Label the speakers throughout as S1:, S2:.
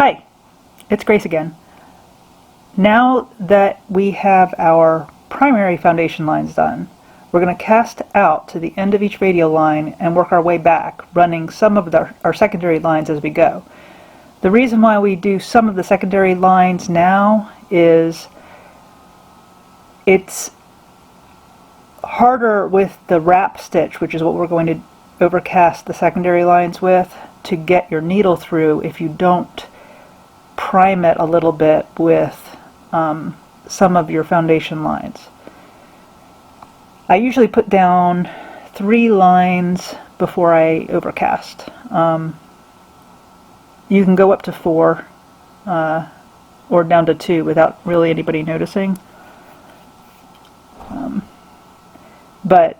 S1: Hi, it's Grace again. Now that we have our primary foundation lines done, we're going to cast out to the end of each radial line and work our way back, running some of our secondary lines as we go. The reason why we do some of the secondary lines now is it's harder with the wrap stitch, which is what we're going to overcast the secondary lines with, to get your needle through if you don't prime it a little bit with some of your foundation lines. I usually put down 3 lines before I overcast. You can go up to 4 or down to 2 without really anybody noticing. But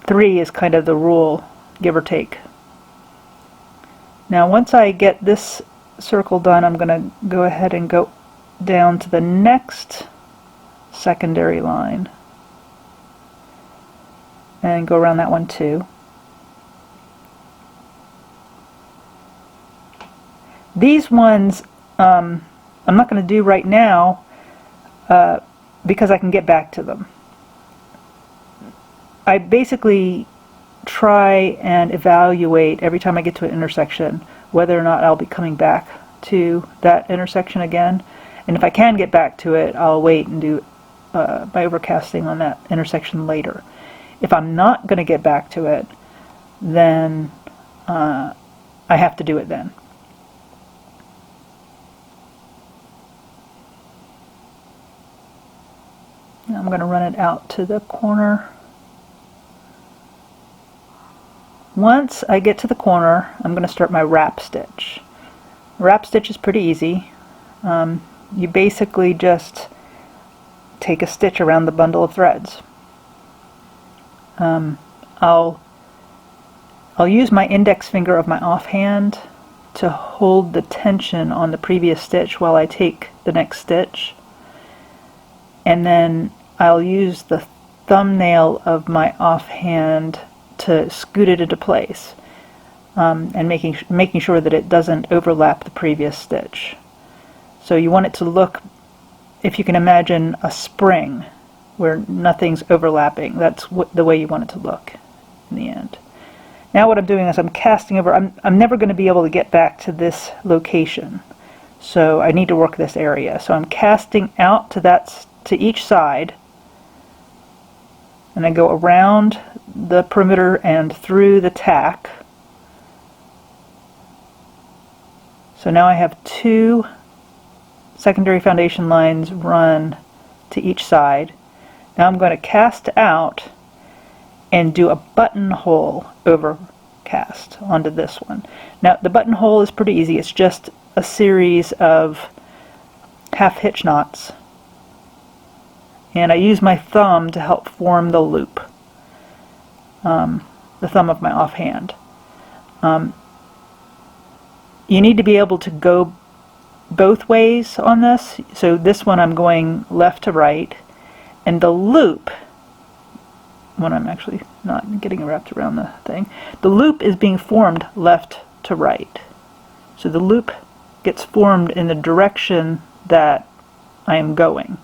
S1: 3 is kind of the rule, give or take. Now once I get this circle done, I'm going to go ahead and go down to the next secondary line and go around that one too. These ones I'm not going to do right now because I can get back to them. I basically try and evaluate every time I get to an intersection whether or not I'll be coming back to that intersection again, and if I can get back to it, I'll wait and do my overcasting on that intersection later. If I'm not going to get back to it, then I have to do it then. Now I'm going to run it out to the corner. Once I get to the corner, I'm going to start my wrap stitch. Wrap stitch is pretty easy. You basically just take a stitch around the bundle of threads. I'll use my index finger of my offhand to hold the tension on the previous stitch while I take the next stitch, and then I'll use the thumbnail of my offhand to scoot it into place, and making sure that it doesn't overlap the previous stitch. So you want it to look, if you can imagine a spring where nothing's overlapping, that's the way you want it to look in the end. Now what I'm doing is I'm casting over. I'm never going to be able to get back to this location, so I need to work this area. So I'm casting out to each side, and I go around the perimeter and through the tack. So now I have 2 secondary foundation lines run to each side. Now I'm going to cast out and do a buttonhole overcast onto this one. Now the buttonhole is pretty easy. It's just a series of half hitch knots, and I use my thumb to help form the loop, the thumb of my offhand. You need to be able to go both ways on this. So this one I'm going left to right, and the loop, when I'm actually not getting wrapped around the thing, the loop is being formed left to right. So the loop gets formed in the direction that I am going.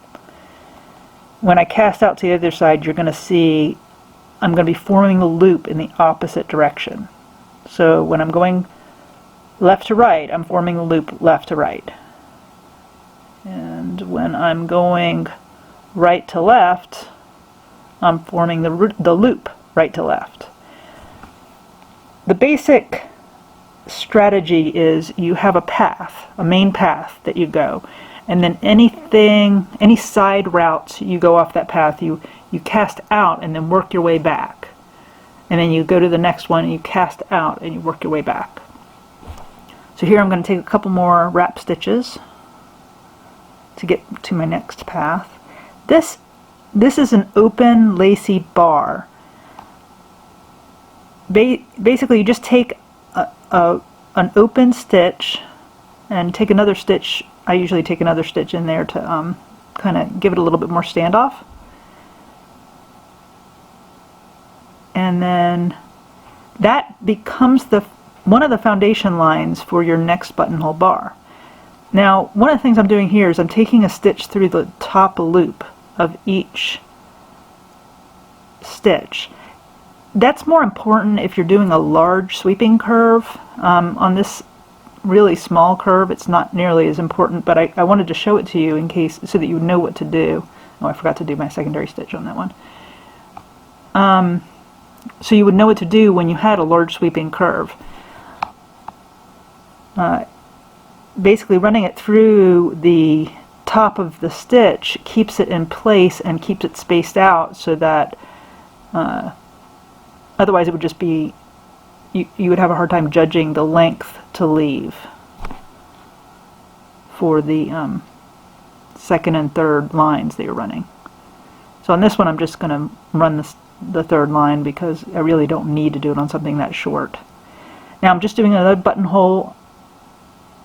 S1: When I cast out to the other side, you're going to see I'm going to be forming the loop in the opposite direction. So when I'm going left to right, I'm forming the loop left to right. And when I'm going right to left, I'm forming the loop right to left. The basic strategy is you have a path, a main path that you go, and then any side routes you go off that path, you cast out and then work your way back. And then you go to the next one and you cast out and you work your way back. So here I'm going to take a couple more wrap stitches to get to my next path. This is an open lacy bar. Basically you just take an open stitch and take another stitch. I usually take another stitch in there to kind of give it a little bit more standoff. And then that becomes the one of the foundation lines for your next buttonhole bar. Now, one of the things I'm doing here is I'm taking a stitch through the top loop of each stitch. That's more important if you're doing a large sweeping curve. On this really small curve, it's not nearly as important, but I wanted to show it to you in case, so that you would know what to do. Oh, I forgot to do my secondary stitch on that one. So you would know what to do when you had a large sweeping curve. Basically running it through the top of the stitch keeps it in place and keeps it spaced out, so that otherwise it would just be, you would have a hard time judging the length to leave for the second and third lines that you're running. So on this one I'm just going to run the third line because I really don't need to do it on something that short. Now I'm just doing another buttonhole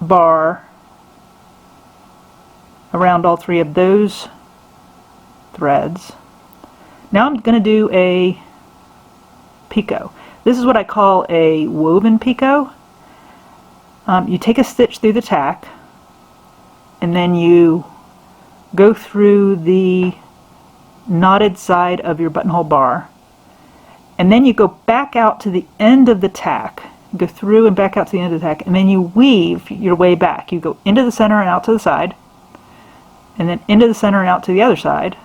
S1: bar around all three of those threads. Now I'm going to do a picot. This is what I call a woven picot. You take a stitch through the tack and then you go through the knotted side of your buttonhole bar, and then you go back out to the end of the tack, go through and back out to the end of the tack, and then you weave your way back. You go into the center and out to the side, and then into the center and out to the other side,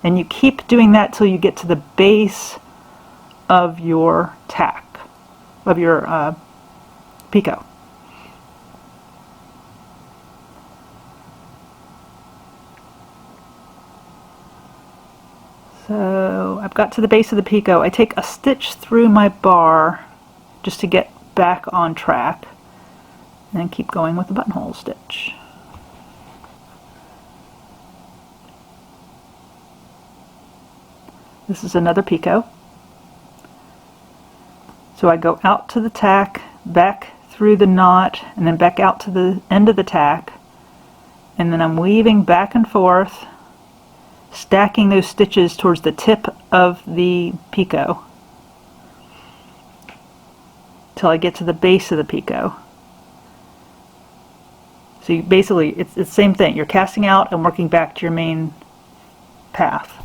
S1: and you keep doing that till you get to the base of your tack, of your picot. So I've got to the base of the picot. I take a stitch through my bar just to get back on track, and then keep going with the buttonhole stitch. This is another picot. So I go out to the tack, back through the knot, and then back out to the end of the tack, and then I'm weaving back and forth, stacking those stitches towards the tip of the picot till I get to the base of the picot. So you basically, it's the same thing. You're casting out and working back to your main path.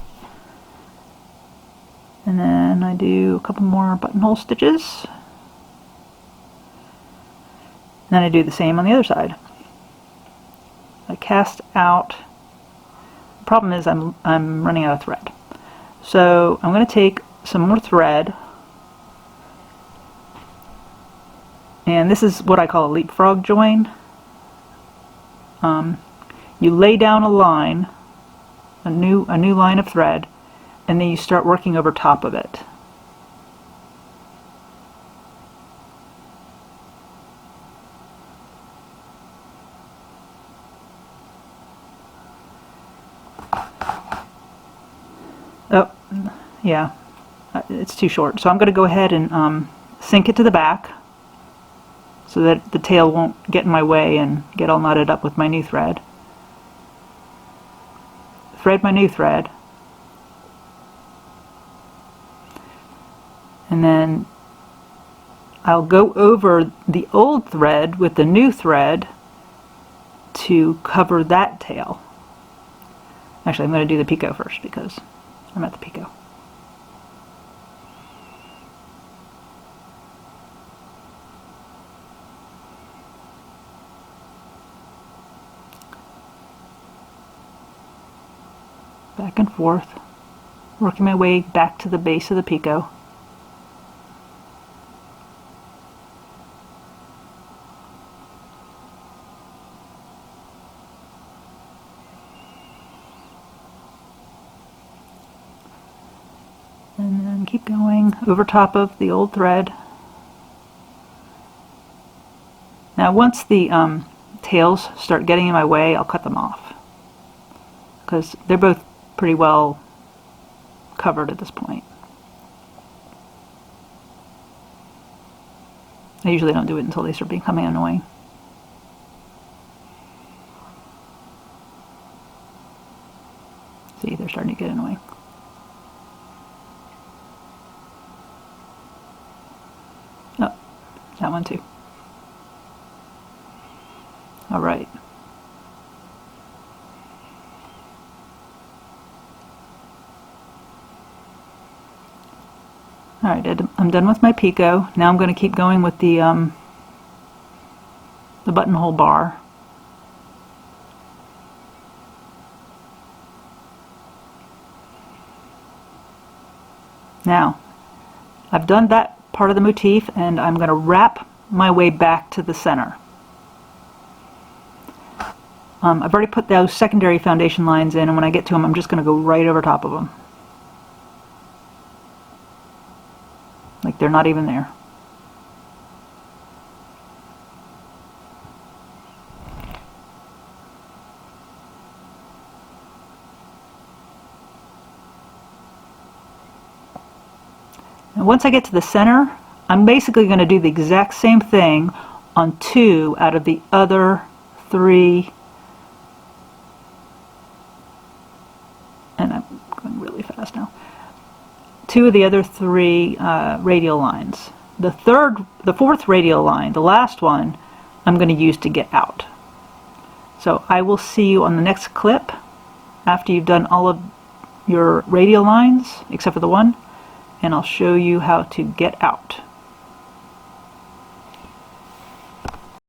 S1: And then I do a couple more buttonhole stitches. And then I do the same on the other side. I cast out. The problem is I'm running out of thread. So I'm going to take some more thread. And this is what I call a leapfrog join. You lay down a line, a new line of thread, and then you start working over top of it. Oh, yeah, it's too short. So I'm going to go ahead and sink it to the back so that the tail won't get in my way and get all knotted up with my new thread. Thread my new thread. And then I'll go over the old thread with the new thread to cover that tail. Actually, I'm going to do the picot first because I'm at the picot. Back and forth, working my way back to the base of the picot. And then keep going over top of the old thread. Now once the tails start getting in my way, I'll cut them off because they're both pretty well covered at this point. I usually don't do it until they start becoming annoying. See, they're starting to get annoying. Oh, That one too. All right. All right, I'm done with my picot. Now I'm going to keep going with the buttonhole bar. Now, I've done that part of the motif, and I'm going to wrap my way back to the center. I've already put those secondary foundation lines in, and when I get to them, I'm just going to go right over top of them. Like they're not even there. And once I get to the center, I'm basically going to do the exact same thing on 2 out of the other 3, and I'm going really fast now, 2 of the other 3 radial lines. The 4th radial line, the last one, I'm going to use to get out. So I will see you on the next clip after you've done all of your radial lines, except for the one, and I'll show you how to get out.